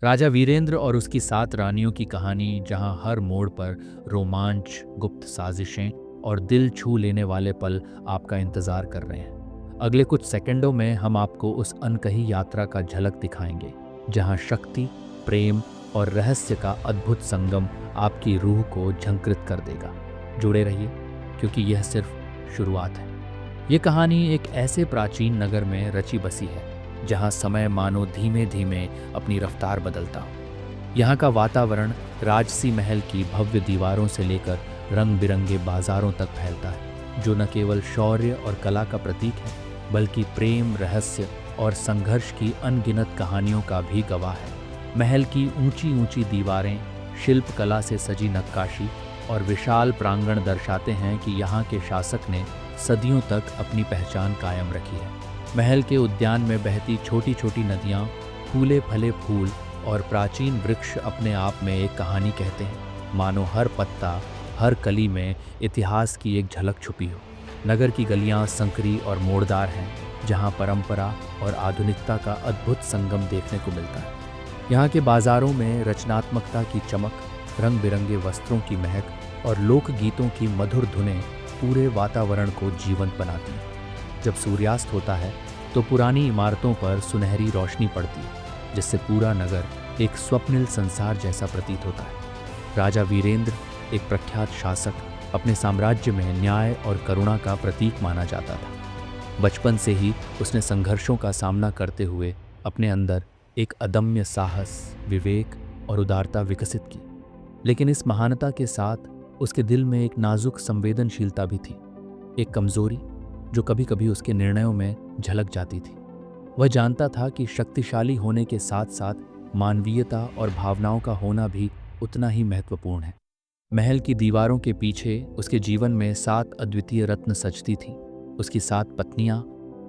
राजा वीरेंद्र और उसकी 7 रानियों की कहानी, जहां हर मोड़ पर रोमांच, गुप्त साजिशें और दिल छू लेने वाले पल आपका इंतजार कर रहे हैं। अगले कुछ सेकंडों में हम आपको उस अनकही यात्रा का झलक दिखाएंगे, जहां शक्ति, प्रेम और रहस्य का अद्भुत संगम आपकी रूह को झंकृत कर देगा। जुड़े रहिए, क्योंकि यह सिर्फ शुरुआत है। ये कहानी एक ऐसे प्राचीन नगर में रची बसी है, जहाँ समय मानो धीमे धीमे अपनी रफ्तार बदलता हो। यहाँ का वातावरण राजसी महल की भव्य दीवारों से लेकर रंग बिरंगे बाजारों तक फैलता है, जो न केवल शौर्य और कला का प्रतीक है, बल्कि प्रेम, रहस्य और संघर्ष की अनगिनत कहानियों का भी गवाह है। महल की ऊंची ऊंची दीवारें, शिल्प कला से सजी नक्काशी और विशाल प्रांगण दर्शाते हैं कि यहाँ के शासक ने सदियों तक अपनी पहचान कायम रखी है। महल के उद्यान में बहती छोटी छोटी नदियाँ, फूले फले फूल और प्राचीन वृक्ष अपने आप में एक कहानी कहते हैं, मानो हर पत्ता, हर कली में इतिहास की एक झलक छुपी हो। नगर की गलियाँ संकरी और मोड़दार हैं, जहाँ परंपरा और आधुनिकता का अद्भुत संगम देखने को मिलता है। यहाँ के बाजारों में रचनात्मकता की चमक, रंग बिरंगे वस्त्रों की महक और लोकगीतों की मधुर धुनें पूरे वातावरण को जीवंत बनाती हैं। जब सूर्यास्त होता है तो पुरानी इमारतों पर सुनहरी रोशनी पड़ती है, जिससे पूरा नगर एक स्वप्निल संसार जैसा प्रतीत होता है। राजा वीरेंद्र, एक प्रख्यात शासक, अपने साम्राज्य में न्याय और करुणा का प्रतीक माना जाता था। बचपन से ही उसने संघर्षों का सामना करते हुए अपने अंदर एक अदम्य साहस, विवेक और उदारता विकसित की। लेकिन इस महानता के साथ उसके दिल में एक नाजुक संवेदनशीलता भी थी, एक कमजोरी जो कभी कभी उसके निर्णयों में झलक जाती थी। वह जानता था कि शक्तिशाली होने के साथ साथ मानवीयता और भावनाओं का होना भी उतना ही महत्वपूर्ण है। महल की दीवारों के पीछे उसके जीवन में 7 अद्वितीय रत्न सजती थीं, उसकी 7 पत्नियां,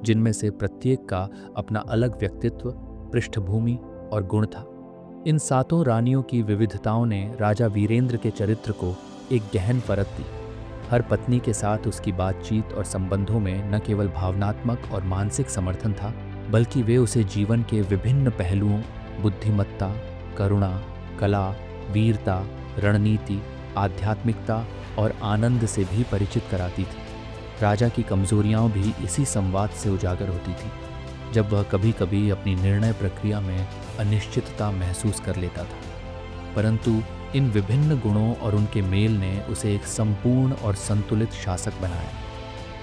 जिनमें से प्रत्येक का अपना अलग व्यक्तित्व, पृष्ठभूमि और गुण था। इन 7 रानियों की विविधताओं ने राजा वीरेंद्र के चरित्र को एक गहन परत दी। हर पत्नी के साथ उसकी बातचीत और संबंधों में न केवल भावनात्मक और मानसिक समर्थन था, बल्कि वे उसे जीवन के विभिन्न पहलुओं, बुद्धिमत्ता, करुणा, कला, वीरता, रणनीति, आध्यात्मिकता और आनंद से भी परिचित कराती थी। राजा की कमजोरियां भी इसी संवाद से उजागर होती थी, जब वह कभी कभी अपनी निर्णय प्रक्रिया में अनिश्चितता महसूस कर लेता था। परंतु इन विभिन्न गुणों और उनके मेल ने उसे एक संपूर्ण और संतुलित शासक बनाया,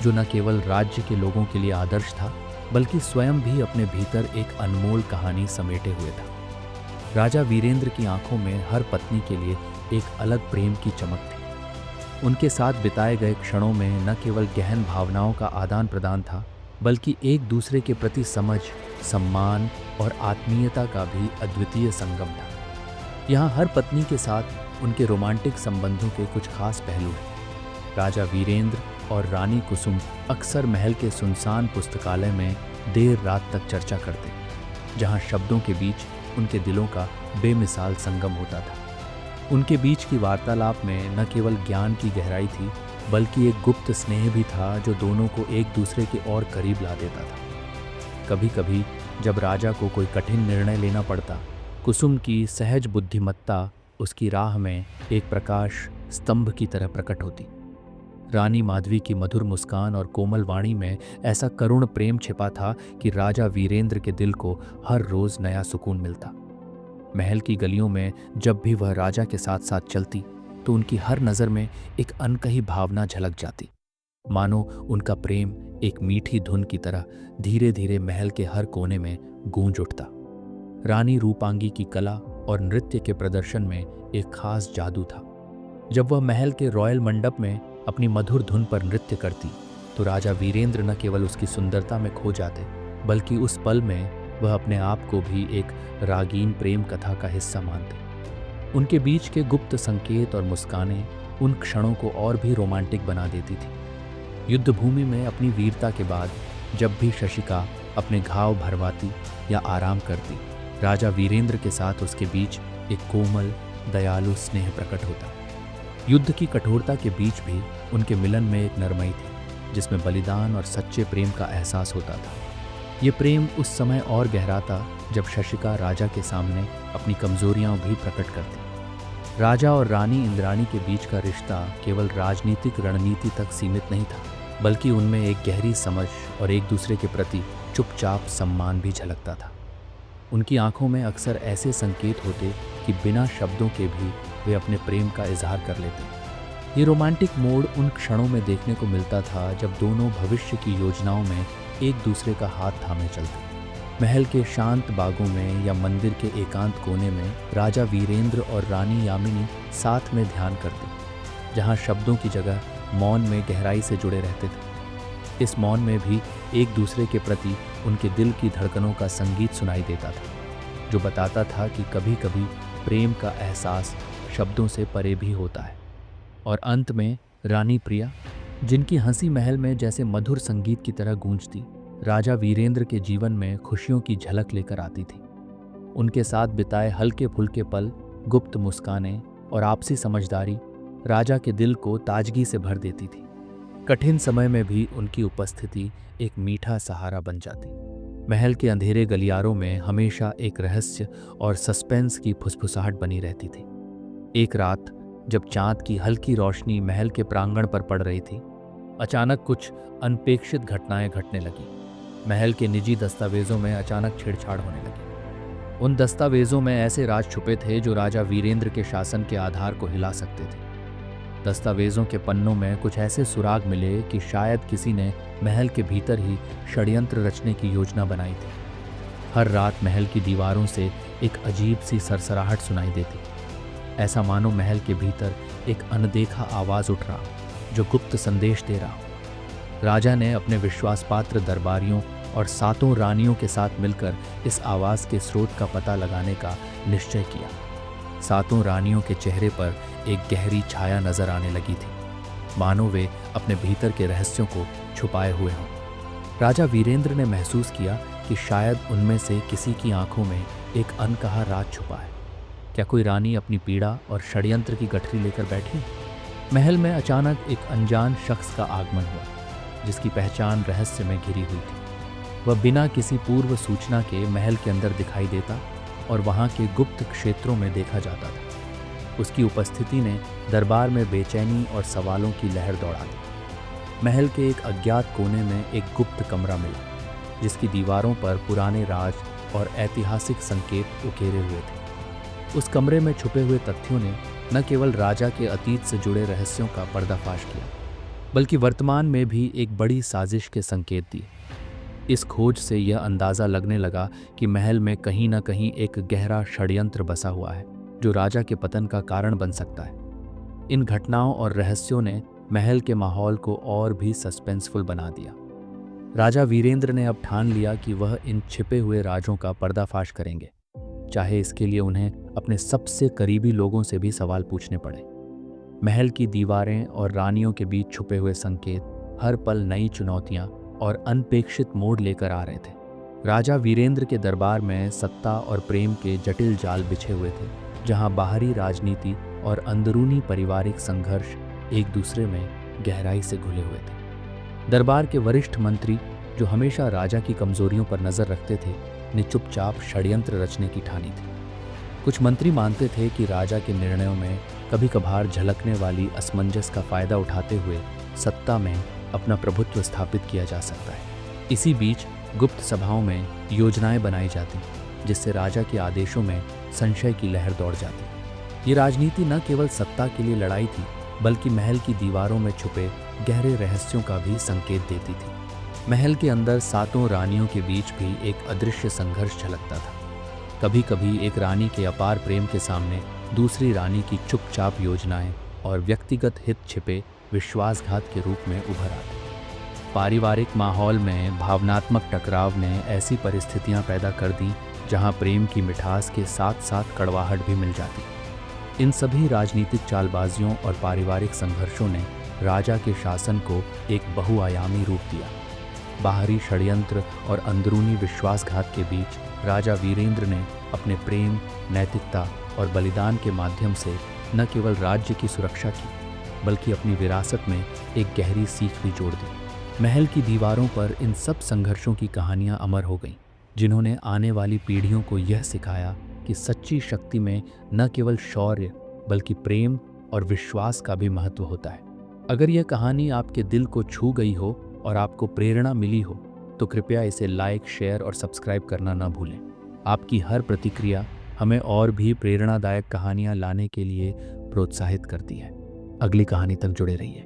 जो न केवल राज्य के लोगों के लिए आदर्श था, बल्कि स्वयं भी अपने भीतर एक अनमोल कहानी समेटे हुए था। राजा वीरेंद्र की आंखों में हर पत्नी के लिए एक अलग प्रेम की चमक थी। उनके साथ बिताए गए क्षणों में न केवल गहन भावनाओं का आदान प्रदान था, बल्कि एक दूसरे के प्रति समझ, सम्मान और आत्मीयता का भी अद्वितीय संगम था। यहाँ हर पत्नी के साथ उनके रोमांटिक संबंधों के कुछ खास पहलू हैं। राजा वीरेंद्र और रानी कुसुम अक्सर महल के सुनसान पुस्तकालय में देर रात तक चर्चा करते, जहाँ शब्दों के बीच उनके दिलों का बेमिसाल संगम होता था। उनके बीच की वार्तालाप में न केवल ज्ञान की गहराई थी, बल्कि एक गुप्त स्नेह भी था, जो दोनों को एक दूसरे के और करीब ला देता था। कभी कभी जब राजा को कोई कठिन निर्णय लेना पड़ता, कुसुम की सहज बुद्धिमत्ता उसकी राह में एक प्रकाश स्तंभ की तरह प्रकट होती। रानी माधवी की मधुर मुस्कान और कोमल वाणी में ऐसा करुण प्रेम छिपा था कि राजा वीरेंद्र के दिल को हर रोज नया सुकून मिलता। महल की गलियों में जब भी वह राजा के साथ साथ चलती, तो उनकी हर नज़र में एक अनकही भावना झलक जाती, मानो उनका प्रेम एक मीठी धुन की तरह धीरे धीरे महल के हर कोने में गूंज उठता। रानी रूपांगी की कला और नृत्य के प्रदर्शन में एक खास जादू था। जब वह महल के रॉयल मंडप में अपनी मधुर धुन पर नृत्य करती, तो राजा वीरेंद्र न केवल उसकी सुंदरता में खो जाते, बल्कि उस पल में वह अपने आप को भी एक रागीन प्रेम कथा का हिस्सा मानते। उनके बीच के गुप्त संकेत और मुस्कानें उन क्षणों को और भी रोमांटिक बना देती थी। युद्ध भूमि में अपनी वीरता के बाद जब भी शशिका अपने घाव भरवाती या आराम करती, राजा वीरेंद्र के साथ उसके बीच एक कोमल, दयालु स्नेह प्रकट होता। युद्ध की कठोरता के बीच भी उनके मिलन में एक नरमाई थी, जिसमें बलिदान और सच्चे प्रेम का एहसास होता था। ये प्रेम उस समय और गहरा था जब शशिका राजा के सामने अपनी कमजोरियां भी प्रकट करती। राजा और रानी इंद्राणी के बीच का रिश्ता केवल राजनीतिक रणनीति तक सीमित नहीं था, बल्कि उनमें एक गहरी समझ और एक दूसरे के प्रति चुपचाप सम्मान भी झलकता था। उनकी आंखों में अक्सर ऐसे संकेत होते कि बिना शब्दों के भी वे अपने प्रेम का इजहार कर लेते। ये रोमांटिक मोड़ उन क्षणों में देखने को मिलता था जब दोनों भविष्य की योजनाओं में एक दूसरे का हाथ थामे चलते। महल के शांत बागों में या मंदिर के एकांत कोने में राजा वीरेंद्र और रानी यामिनी साथ में ध्यान करते, जहाँ शब्दों की जगह मौन में गहराई से जुड़े रहते थे। इस मौन में भी एक दूसरे के प्रति उनके दिल की धड़कनों का संगीत सुनाई देता था, जो बताता था कि कभी कभी प्रेम का एहसास शब्दों से परे भी होता है। और अंत में रानी प्रिया, जिनकी हंसी महल में जैसे मधुर संगीत की तरह गूंजती, राजा वीरेंद्र के जीवन में खुशियों की झलक लेकर आती थी। उनके साथ बिताए हल्के फुल्के पल, गुप्त मुस्कानें और आपसी समझदारी राजा के दिल को ताजगी से भर देती थी। कठिन समय में भी उनकी उपस्थिति एक मीठा सहारा बन जाती। महल के अंधेरे गलियारों में हमेशा एक रहस्य और सस्पेंस की फुसफुसाहट बनी रहती थी। एक रात जब चांद की हल्की रोशनी महल के प्रांगण पर पड़ रही थी, अचानक कुछ अनपेक्षित घटनाएं घटने लगी। महल के निजी दस्तावेजों में अचानक छेड़छाड़ होने लगी। उन दस्तावेजों में ऐसे राज छुपे थे जो राजा वीरेंद्र के शासन के आधार को हिला सकते थे। दस्तावेजों के पन्नों में कुछ ऐसे सुराग मिले कि शायद किसी ने महल के भीतर ही षड्यंत्र रचने की योजना बनाई थी। हर रात महल की दीवारों से एक अजीब सी सरसराहट सुनाई देती, ऐसा मानो महल के भीतर एक अनदेखा आवाज उठ रहा, जो गुप्त संदेश दे रहा। राजा ने अपने विश्वासपात्र दरबारियों और 7 रानियों के साथ मिलकर इस आवाज के स्रोत का पता लगाने का निश्चय किया। 7 रानियों के चेहरे पर एक गहरी छाया नजर आने लगी थी, मानो वे अपने भीतर के रहस्यों को छुपाए हुए हों। राजा वीरेंद्र ने महसूस किया कि शायद उनमें से किसी की आंखों में एक अनकहा राज छुपा है। क्या कोई रानी अपनी पीड़ा और षड्यंत्र की गठरी लेकर बैठी? महल में अचानक एक अनजान शख्स का आगमन हुआ, जिसकी पहचान रहस्य में घिरी हुई थी। वह बिना किसी पूर्व सूचना के महल के अंदर दिखाई देता और वहां के गुप्त क्षेत्रों में देखा जाता था। उसकी उपस्थिति ने दरबार में बेचैनी और सवालों की लहर दौड़ा दी। महल के एक अज्ञात कोने में एक गुप्त कमरा मिला, जिसकी दीवारों पर पुराने राज और ऐतिहासिक संकेत उकेरे हुए थे। उस कमरे में छुपे हुए तथ्यों ने न केवल राजा के अतीत से जुड़े रहस्यों का पर्दाफाश किया, बल्कि वर्तमान में भी एक बड़ी साजिश के संकेत दिए। इस खोज से यह अंदाज़ा लगने लगा कि महल में कहीं न कहीं एक गहरा षड्यंत्र बसा हुआ है, जो राजा के पतन का कारण बन सकता है। इन घटनाओं और रहस्यों ने महल के माहौल को और भी सस्पेंसफुल बना दिया। राजा वीरेंद्र ने अब ठान लिया कि वह इन छिपे हुए राजों का पर्दाफाश करेंगे, चाहे इसके लिए उन्हें अपने सबसे करीबी लोगों से भी सवाल पूछने पड़े। महल की दीवारें और रानियों के बीच छुपे हुए संकेत हर पल नई चुनौतियां और अनपेक्षित मोड़ लेकर आ रहे थे। राजा वीरेंद्र के दरबार में सत्ता और प्रेम के जटिल जाल बिछे हुए थे, जहां बाहरी राजनीति और अंदरूनी पारिवारिक संघर्ष एक दूसरे में गहराई से घुले हुए थे। दरबार के वरिष्ठ मंत्री, जो हमेशा राजा की कमजोरियों पर नजर रखते थे, ने चुपचाप षड्यंत्र रचने की ठानी थी। कुछ मंत्री मानते थे कि राजा के निर्णयों में कभी कभार झलकने वाली असमंजस का फायदा उठाते हुए सत्ता में अपना प्रभुत्व स्थापित किया जा सकता है। इसी बीच गुप्त सभाओं में योजनाएं बनाई जाती, जिससे राजा के आदेशों में संशय की लहर दौड़ जाती। ये राजनीति न केवल सत्ता के लिए लड़ाई थी, बल्कि महल की दीवारों में छुपे गहरे रहस्यों का भी संकेत देती थी। महल के अंदर 7 रानियों के बीच भी एक अदृश्य संघर्ष झलकता था। कभी कभी एक रानी के अपार प्रेम के सामने दूसरी रानी की चुपचाप योजनाएं और व्यक्तिगत हित छिपे विश्वासघात के रूप में उभर आते। पारिवारिक माहौल में भावनात्मक टकराव ने ऐसी परिस्थितियां पैदा कर दी जहां प्रेम की मिठास के साथ साथ कड़वाहट भी मिल जाती। इन सभी राजनीतिक चालबाजियों और पारिवारिक संघर्षों ने राजा के शासन को एक बहुआयामी रूप दिया। बाहरी षड्यंत्र और अंदरूनी विश्वासघात के बीच राजा वीरेंद्र ने अपने प्रेम, नैतिकता और बलिदान के माध्यम से न केवल राज्य की सुरक्षा की, बल्कि अपनी विरासत में एक गहरी सीख भी जोड़ दी। महल की दीवारों पर इन सब संघर्षों की कहानियां अमर हो गईं, जिन्होंने आने वाली पीढ़ियों को यह सिखाया कि सच्ची शक्ति में न केवल शौर्य बल्कि प्रेम और विश्वास का भी महत्व होता है। अगर यह कहानी आपके दिल को छू गई हो और आपको प्रेरणा मिली हो तो कृपया इसे लाइक, शेयर और सब्सक्राइब करना ना भूलें। आपकी हर प्रतिक्रिया हमें और भी प्रेरणादायक कहानियां लाने के लिए प्रोत्साहित करती है। अगली कहानी तक जुड़े रहिए।